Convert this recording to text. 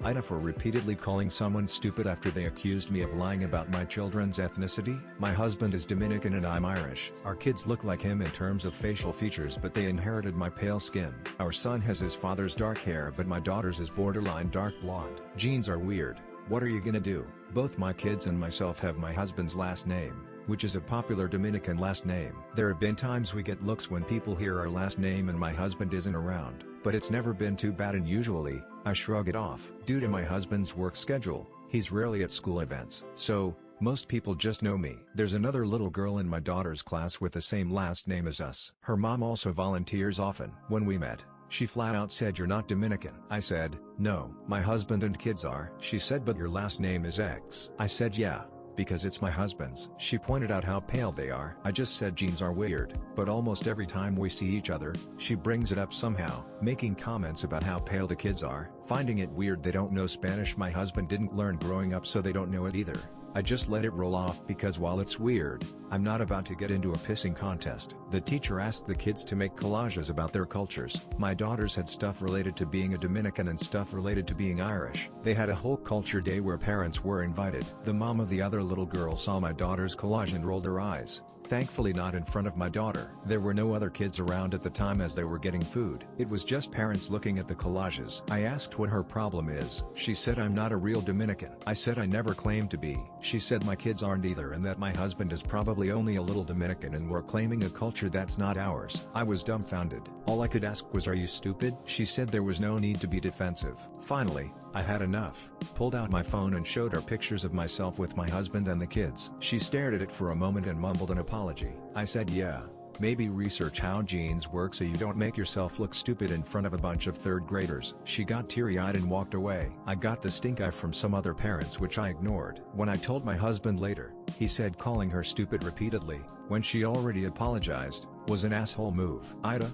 AITA for repeatedly calling someone stupid after they accused me of lying about my children's ethnicity. My husband is Dominican and I'm Irish. Our kids look like him in terms of facial features, but they inherited my pale skin. Our son has his father's dark hair, but my daughter's is borderline dark blonde. Genes are weird. What are you gonna do? Both my kids and myself have my husband's last name, which is a popular Dominican last name. There have been times we get looks when people hear our last name and my husband isn't around, but it's never been too bad, and usually, I shrug it off. Due to my husband's work schedule, he's rarely at school events, so most people just know me. There's another little girl in my daughter's class with the same last name as us. Her mom also volunteers often. When we met, she flat out said, "You're not Dominican." I said, "No, my husband and kids are." She said, "But your last name is X." I said, "Yeah, because it's my husband's." She pointed out how pale they are. I just said genes are weird, but almost every time we see each other, she brings it up somehow, making comments about how pale the kids are. Finding it weird they don't know Spanish. My husband didn't learn growing up, so they don't know it either. I just let it roll off because while it's weird, I'm not about to get into a pissing contest. The teacher asked the kids to make collages about their cultures. My daughters had stuff related to being a Dominican and stuff related to being Irish. They had a whole culture day where parents were invited. The mom of the other little girl saw my daughter's collage and rolled her eyes. Thankfully not in front of my daughter. There were no other kids around at the time as they were getting food. It was just parents looking at the collages. I asked what her problem is. She said, "I'm not a real Dominican." I said, "I never claimed to be." She said, "My kids aren't either, and that my husband is probably only a little Dominican and we're claiming a culture that's not ours." I was dumbfounded. All I could ask was, "Are you stupid?" She said there was no need to be defensive. Finally, I had enough, pulled out my phone and showed her pictures of myself with my husband and the kids. She stared at it for a moment and mumbled an apology. I said, "Yeah, maybe research how genes work so you don't make yourself look stupid in front of a bunch of third graders." She got teary-eyed and walked away. I got the stink eye from some other parents, which I ignored. When I told my husband later, he said calling her stupid repeatedly, when she already apologized, was an asshole move. AITA,